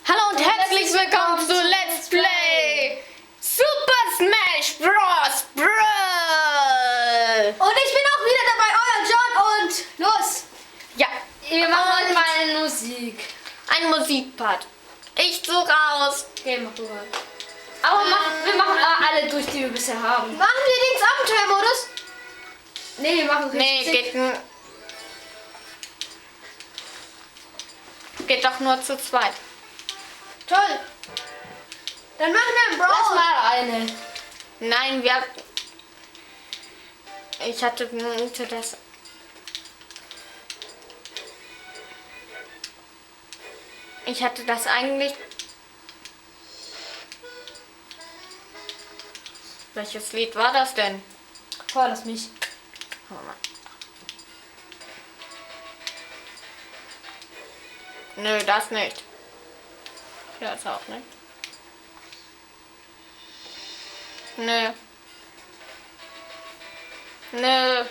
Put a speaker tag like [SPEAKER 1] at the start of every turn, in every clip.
[SPEAKER 1] Hallo und herzlich willkommen zu Let's Play Super Smash Bros. Brawl.
[SPEAKER 2] Und ich bin auch wieder dabei, euer John, und los!
[SPEAKER 1] Ja,
[SPEAKER 2] Wir machen heute mal eine Musik.
[SPEAKER 1] ein Musikpart. Ich suche aus.
[SPEAKER 2] Okay, mach du mal. Aber wir machen alle durch, die wir bisher haben.
[SPEAKER 3] Machen wir den Abenteuermodus?
[SPEAKER 2] Nee, wir machen
[SPEAKER 1] Nee, geht doch nur zu zweit.
[SPEAKER 3] Toll. Dann machen wir einen
[SPEAKER 2] Lass
[SPEAKER 3] Brawl.
[SPEAKER 2] mal eine.
[SPEAKER 1] Nein, ich hatte das. Ich hatte das eigentlich. Welches Lied war das denn?
[SPEAKER 2] Lass mich.
[SPEAKER 1] Nö, das nicht. Das auch nicht. Nö. Nö.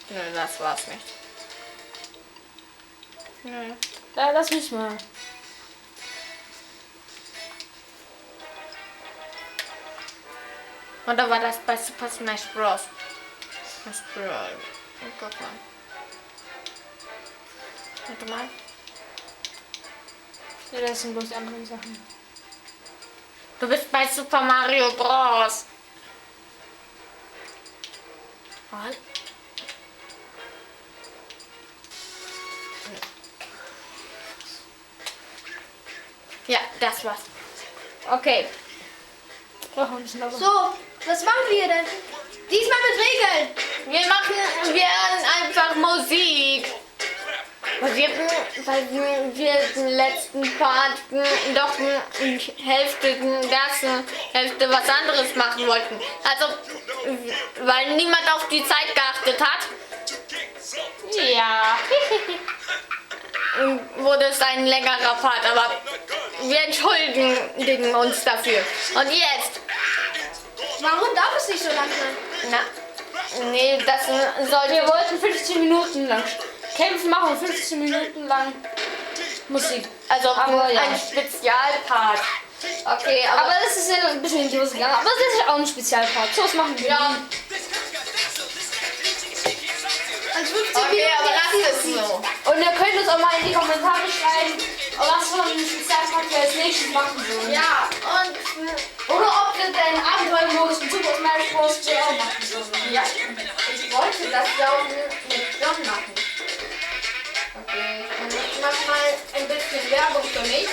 [SPEAKER 1] Nö, das war's nicht. Nö.
[SPEAKER 2] Ja, lass mich mal.
[SPEAKER 1] Oder war das bei Super Smash Bros? Smash Bros. Oh, guck mal. Warte mal.
[SPEAKER 2] Ja, das sind bloß andere Sachen.
[SPEAKER 1] Du bist bei Super Mario Bros. Was? Ja, das war's.
[SPEAKER 2] Okay. Brauchen wir ein bisschen lauter.
[SPEAKER 3] So, was machen wir denn? Diesmal mit Regeln.
[SPEAKER 1] Wir einfach Musik. Weil wir den letzten Part doch Hälfte was anderes machen wollten. Also, weil niemand auf die Zeit geachtet hat,
[SPEAKER 2] Ja.
[SPEAKER 1] wurde es ein längerer Part. Aber wir entschuldigen uns dafür. Und jetzt,
[SPEAKER 3] Warum darf es nicht so lang sein?
[SPEAKER 1] nee, das sollte.
[SPEAKER 2] Wir wollten 15 Minuten lang kämpfen machen und 15 Minuten lang Musik.
[SPEAKER 1] Also
[SPEAKER 2] Aber ja.
[SPEAKER 1] ein Spezialpart. Okay,
[SPEAKER 2] Aber das ist ja ein bisschen in die Hose gegangen. Aber das ist auch ein Spezialpart. So was machen wir.
[SPEAKER 1] ja.
[SPEAKER 3] Also 15
[SPEAKER 1] Okay,
[SPEAKER 3] Minuten
[SPEAKER 1] aber
[SPEAKER 3] jetzt
[SPEAKER 1] lass
[SPEAKER 3] die
[SPEAKER 1] es
[SPEAKER 3] Musik.
[SPEAKER 1] so.
[SPEAKER 2] Und ihr könnt uns auch mal in die Kommentare schreiben, was von einem Spezialpart wir als nächstes machen sollen.
[SPEAKER 1] Ja, und
[SPEAKER 2] Oder ob wir den Abenteuermodus mit Super Smash Bros. auch machen sollen.
[SPEAKER 1] ja, ich wollte das ja auch mit John machen. Okay, und ich mach mal ein bisschen Werbung für mich.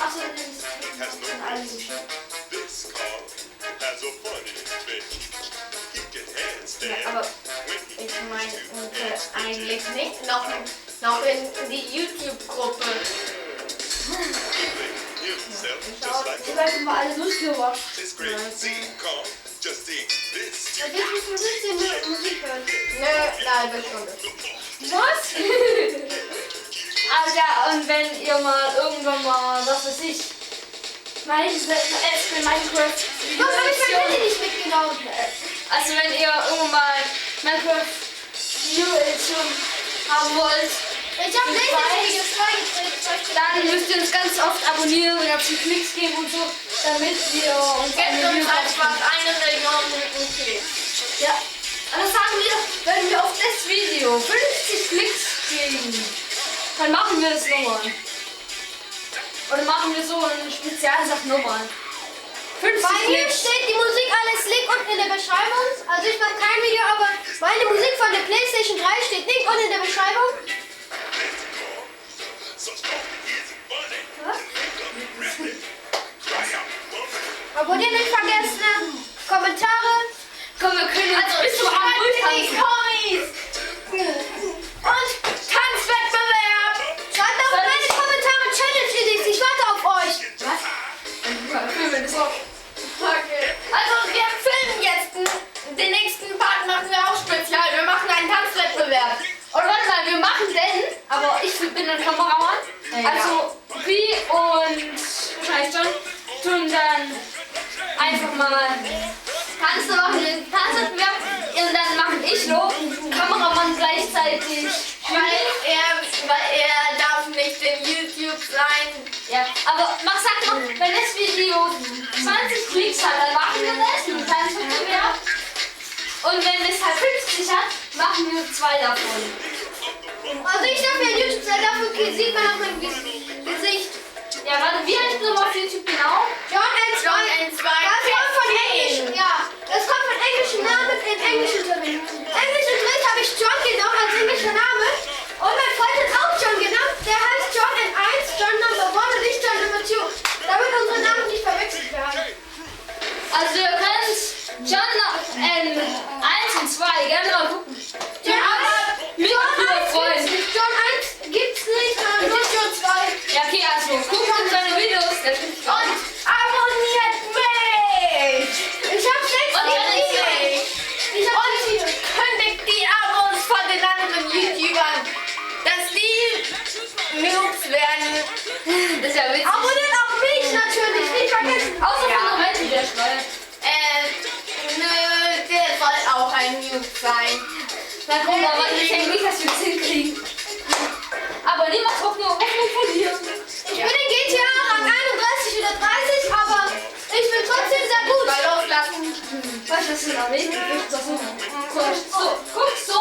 [SPEAKER 3] Achso, das ist alles.
[SPEAKER 1] Ja, aber ich meine eigentlich nicht noch in die YouTube-Gruppe.
[SPEAKER 2] Ich weiß mal alles durchgewascht.
[SPEAKER 3] Und jetzt müssen wir 15 Minuten Musik hören.
[SPEAKER 1] Nö, eine halbe Stunde.
[SPEAKER 2] Was? Also ja, und wenn ihr mal irgendwann mal, was weiß ich, Minecraft.
[SPEAKER 3] Warum habe ich mein Handy nicht mitgenommen?
[SPEAKER 2] Also wenn ihr irgendwann mal Minecraft Video Edition haben wollt,
[SPEAKER 3] Ich habe Videos freigeschaltet.
[SPEAKER 2] dann müsst ihr uns ganz oft abonnieren und auf die Klicks geben und so, damit wir uns
[SPEAKER 1] Jetzt
[SPEAKER 2] eine
[SPEAKER 1] uns
[SPEAKER 2] Video
[SPEAKER 1] einfach 1 Million Klicks.
[SPEAKER 2] Ja. Und das sagen wir, wenn wir auf das Video 50 Klicks kriegen, dann machen wir das nochmal. Oder machen wir so eine Spezialsache nochmal. 50
[SPEAKER 3] Bei mir
[SPEAKER 2] Klicks.
[SPEAKER 3] steht die Musik alles Link unten in der Beschreibung. Also ich mache kein Video, aber meine Musik von der PlayStation 3 steht Link unten in der Beschreibung. Aber ihr nicht vergessen, Kommentare.
[SPEAKER 2] Komm, wir können jetzt bis zum Abend durchtanzen.
[SPEAKER 3] Und Tanzwettbewerb. Schreibt auch meine Kommentare Challenge-Ideen. Ich warte auf euch.
[SPEAKER 1] Okay. Also wir filmen jetzt den nächsten Part, machen wir auch spezial. Wir machen einen Tanzwettbewerb.
[SPEAKER 2] Oder warte mal, wir machen den, aber ich bin der Kameramann.
[SPEAKER 1] Ja.
[SPEAKER 2] Also Pi und wahrscheinlich John tun dann einfach mal
[SPEAKER 3] Tanzwettbewerb
[SPEAKER 2] Aber sag mal, wenn das Video 20 Klicks hat, dann machen wir das, ein kleines Wettbewerb. Und wenn es halt 50 hat, machen wir 2 davon.
[SPEAKER 3] Also ich darf ja YouTube sein, dafür sieht man auch mein Gesicht.
[SPEAKER 2] Ja, warte, wie heißt du auf YouTube genau?
[SPEAKER 3] John N2.
[SPEAKER 1] John N2.
[SPEAKER 3] Das kommt von Englisch. Ja, das kommt von englischen Namen in Englischunterricht. Englischunterricht habe ich John genommen als englischer Name. Und mein Freund hat auch John genannt. Der heißt John N1, John Number 1 und ich John Number 2. Damit unsere Namen nicht verwechselt werden.
[SPEAKER 2] Also ihr könnt John 1 und 2 gerne mal gucken.
[SPEAKER 3] John 1
[SPEAKER 2] Mit Freund.
[SPEAKER 3] John 1 gibt's nicht, sondern nur John 2.
[SPEAKER 2] Ja, okay, also guckt in seine Videos, der gibt's auch.
[SPEAKER 1] Und abonniert mich!
[SPEAKER 3] Ich hab 6
[SPEAKER 2] Und dann ist
[SPEAKER 3] Videos. Ich hab 6 Videos.
[SPEAKER 1] Kündigt die Abos von den anderen YouTubern, dass die Noobs werden.
[SPEAKER 2] Das ist ja witzig.
[SPEAKER 3] Abonniert auch mich natürlich, nicht vergessen.
[SPEAKER 2] Außer
[SPEAKER 1] Ja.
[SPEAKER 2] von Moment, der schreibt.
[SPEAKER 1] Nö, der soll auch ein Noob sein.
[SPEAKER 2] Na guck mal, ich denke nicht, dass wir es hinkriegen. Aber niemand Hoffnung verlieren.
[SPEAKER 3] Ich bin in GTA Rang 31 oder 30, aber ich bin trotzdem sehr gut.
[SPEAKER 1] Mal loslassen.
[SPEAKER 2] Weißt du, was du da willst? Guck so,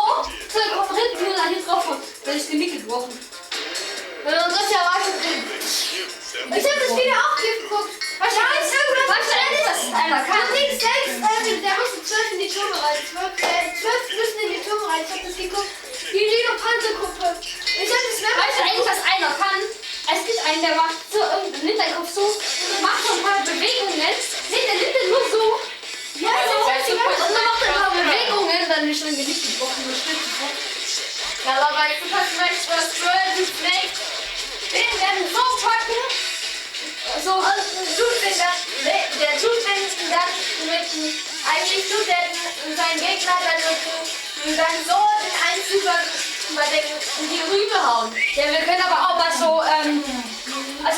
[SPEAKER 2] komm hinten nur da hier drauf und dann ist die Nick gebrochen.
[SPEAKER 3] Wenn man das ja weiter drin. Ich hab das Video auch geguckt. Wahrscheinlich irgendwas.
[SPEAKER 2] Weißt du eigentlich, was einer kann?
[SPEAKER 3] Nick 6, der musste 12 in die Türme rein. 12 müssen in die Türme rein. Ich hab das geguckt. Die Lido Panzergruppe. Ich hab das
[SPEAKER 2] Weißt du eigentlich, was einer kann? Es gibt einen, der macht so, nimmt deinen Kopf so, macht so ein paar Bewegungen. Nee, der nimmt den nur so.
[SPEAKER 3] Ja,
[SPEAKER 2] So,
[SPEAKER 3] das ist
[SPEAKER 2] und dann macht er ein paar Bewegungen, dann ist schon Gesicht gebrochen, das Stück gebrochen.
[SPEAKER 1] Ja, aber bei Super Smash Bros. Snake, den werden so packen.
[SPEAKER 2] So,
[SPEAKER 1] Und tut den dann, der tut den dann mit, eigentlich tut der seinen Gegner dann mit dann so den einen über die Rübe hauen.
[SPEAKER 2] ja, wir können aber auch mal so, also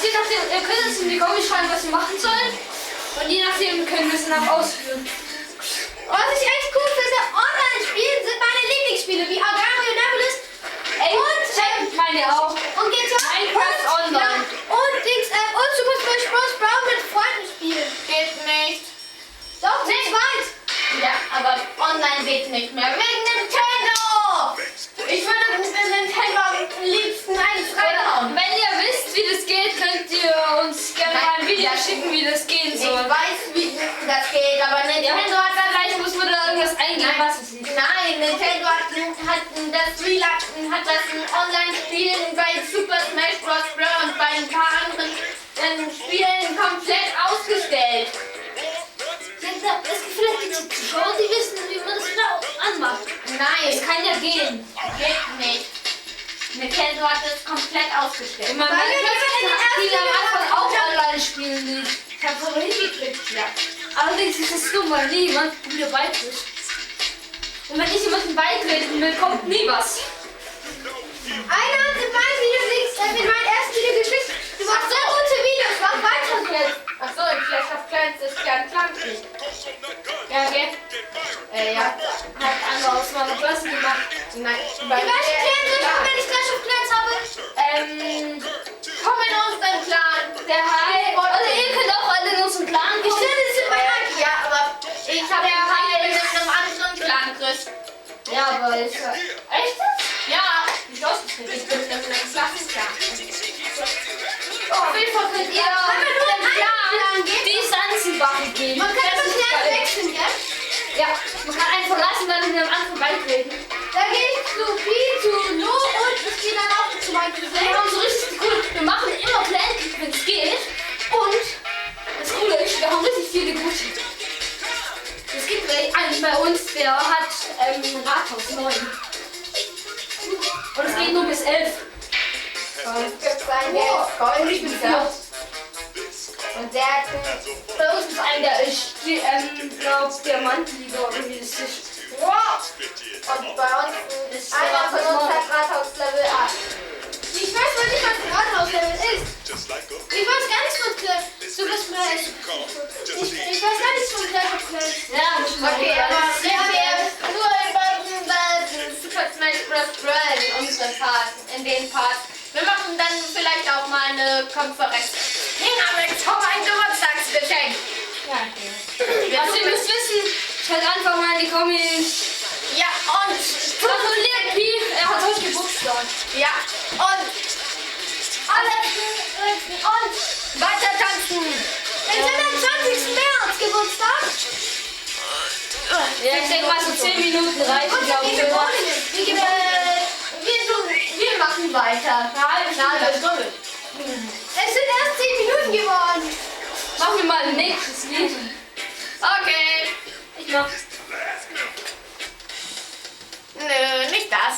[SPEAKER 2] je nachdem, ihr könnt uns in die Kommis schreiben, was wir machen sollen. Und je nachdem können wir es dann auch ausführen.
[SPEAKER 3] Was ich echt cool finde, Online-Spiele sind meine Lieblingsspiele, wie Agario Nemesis
[SPEAKER 2] Ey,
[SPEAKER 3] und
[SPEAKER 2] meine auch.
[SPEAKER 3] und GTA
[SPEAKER 2] Minecraft
[SPEAKER 3] und,
[SPEAKER 2] Online.
[SPEAKER 3] Ja, und Super Smash Bros. Brawl mit Freunden spielen.
[SPEAKER 1] Geht nicht.
[SPEAKER 3] Doch, zu zweit.
[SPEAKER 1] Ja, aber online geht nicht mehr. Wegen Nintendo! Ich würde mit Nintendo am liebsten einen reinhauen.
[SPEAKER 2] Wenn ihr wisst, wie das geht, könnt ihr uns gerne mal ein Video schicken, wie das gehen
[SPEAKER 1] Ich
[SPEAKER 2] soll.
[SPEAKER 1] weiß, wie das geht, aber Nintendo hat da
[SPEAKER 2] Vielleicht muss man da irgendwas eingeben, was es ist.
[SPEAKER 1] Nein, Nintendo hat das Online-Spielen bei Super Smash Bros. Und bei ein paar anderen Spielen komplett ausgestellt.
[SPEAKER 2] Es gibt vielleicht die Zuschauer, die wissen, wie man das wieder anmacht.
[SPEAKER 1] Nein,
[SPEAKER 2] Es kann ja gehen.
[SPEAKER 1] geht nicht. Nintendo hat das komplett ausgestellt.
[SPEAKER 2] Man
[SPEAKER 3] Weil wir
[SPEAKER 2] merkt,
[SPEAKER 3] in den
[SPEAKER 2] dass die am
[SPEAKER 3] ersten
[SPEAKER 2] Anfang auch online spielen nicht. Ich hab's aber hingekriegt, ja. Allerdings ist es dumm, weil nie jemand mir beitritt. Und wenn ich jemanden beitreten will, kommt nie was.
[SPEAKER 3] Einer hat in meinem Video in meinem ersten Video geschickt. Du machst so gute Videos, mach weiter so jetzt.
[SPEAKER 1] Achso, in Clash of Clans ist gern Flanken.
[SPEAKER 2] Ja, okay.
[SPEAKER 1] Ja.
[SPEAKER 2] Hat andere aus meiner Klasse gemacht.
[SPEAKER 1] Nein,
[SPEAKER 3] In welchen Clan sind wir, wenn ich Clash of Clans habe?
[SPEAKER 1] Komm in unseren Clan.
[SPEAKER 2] Der Hai. Oder ihr könnt auch alle in unseren Clan
[SPEAKER 3] Ich
[SPEAKER 2] kommen.
[SPEAKER 3] stelle das in mein Alter.
[SPEAKER 1] Ja, aber ich habe ja in einem anderen Clan, Chris.
[SPEAKER 2] Ja, aber ist ja. Echt?
[SPEAKER 1] Ja,
[SPEAKER 2] Nicht ausgeschnitten.
[SPEAKER 1] ich bin in einem Klassenclan.
[SPEAKER 2] Auf jeden Fall könnt ihr
[SPEAKER 3] nur
[SPEAKER 2] dem
[SPEAKER 3] einen Clan
[SPEAKER 2] Clan
[SPEAKER 3] geben?
[SPEAKER 2] die Sanzenbachen geben.
[SPEAKER 3] Man kann
[SPEAKER 2] Das
[SPEAKER 3] das
[SPEAKER 2] ist
[SPEAKER 3] Clan
[SPEAKER 2] geil.
[SPEAKER 3] wechseln, gell?
[SPEAKER 2] Ja, man kann einen verlassen, dann in dem anderen beitreten.
[SPEAKER 3] Da gehe ich zu Pi, zu No und es geht dann auch zu Michael.
[SPEAKER 2] Wir haben so richtig cool. Wir machen immer Pläne, wenn es geht. Und das Coole ist, wir haben richtig viele gute. Es gibt einen bei uns, der hat Rathaus 9. Und es geht nur bis 11.
[SPEAKER 1] Und gibt es einen, der ist Goldspieler. Und der hat
[SPEAKER 2] Bei uns ist ein, der ist, glaub, Diamantliga oder wie das ist.
[SPEAKER 1] und bei uns ist einer von uns hat Rathaus Level 8.
[SPEAKER 3] Ich weiß mal nicht, was ein Rathaus-Level ist. Ich weiß gar nichts von Super Smash. Ich weiß gar nichts von Clash of Clans.
[SPEAKER 2] Ja, muss man
[SPEAKER 1] Okay, aber
[SPEAKER 2] das
[SPEAKER 1] wir haben nur über Super Smash Bros. In unseren Part, in den Part. Wir machen dann vielleicht auch mal eine Konferenz. aber ich habe ein Geburtstagsgeschenk.
[SPEAKER 2] Ja, okay. Also ihr müsst wissen, schreibt einfach mal in die Kommis.
[SPEAKER 1] Ja, und
[SPEAKER 2] Gratuliert Pi, er hat heute Geburtstag.
[SPEAKER 1] ja, und und weiter tanzen.
[SPEAKER 3] Jetzt sind am 20. März Geburtstag.
[SPEAKER 2] Ja, ich denke mal so 10 Minuten reichen, glaube ich, oder?
[SPEAKER 1] Wir machen weiter. Eine halbe Stunde.
[SPEAKER 3] Es sind erst 10 Minuten geworden.
[SPEAKER 2] Machen wir mal ein nächstes Lied.
[SPEAKER 1] Okay.
[SPEAKER 2] Ich mach.
[SPEAKER 1] Nö, nicht das.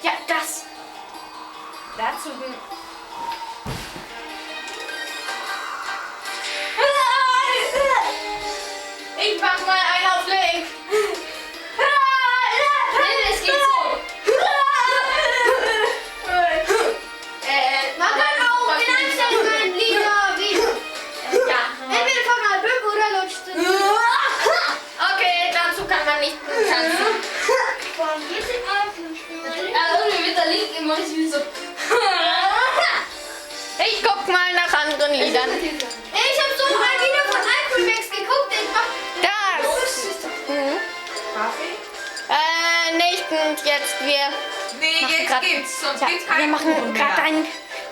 [SPEAKER 1] Ja, das. Dazu. Ich mach mal einen auf Link.
[SPEAKER 2] Nee, es geht so.
[SPEAKER 3] Man kann auch in Einstellungen Lieder wie
[SPEAKER 1] Ja.
[SPEAKER 3] entweder von Album oder Lutsch.
[SPEAKER 1] Okay, dazu kann man nicht tanzen.
[SPEAKER 3] Von jetzt auf
[SPEAKER 2] Ja, irgendwie wird der Link immer nicht wie so.
[SPEAKER 1] Ich guck mal nach anderen Liedern.
[SPEAKER 3] Ich habe so ein Video von Alcomax geguckt. Ich mach
[SPEAKER 1] Das. Mhm. Nicht jetzt.
[SPEAKER 4] Nee, jetzt
[SPEAKER 1] grad-
[SPEAKER 4] geht's, sonst
[SPEAKER 1] Ja,
[SPEAKER 4] geht's
[SPEAKER 1] wir
[SPEAKER 4] keinen
[SPEAKER 1] machen
[SPEAKER 4] Kuchen
[SPEAKER 1] gerade
[SPEAKER 4] mehr.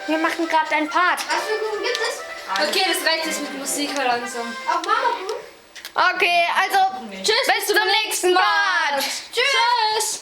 [SPEAKER 1] wir machen gerade ein Part.
[SPEAKER 3] Was für Kuchen gibt es?
[SPEAKER 2] Okay, das reicht jetzt mit Musik halt langsam.
[SPEAKER 3] Auch Mama Kuchen?
[SPEAKER 1] Okay, also
[SPEAKER 2] Tschüss,
[SPEAKER 1] bis zum nächsten Part.
[SPEAKER 2] Tschüss.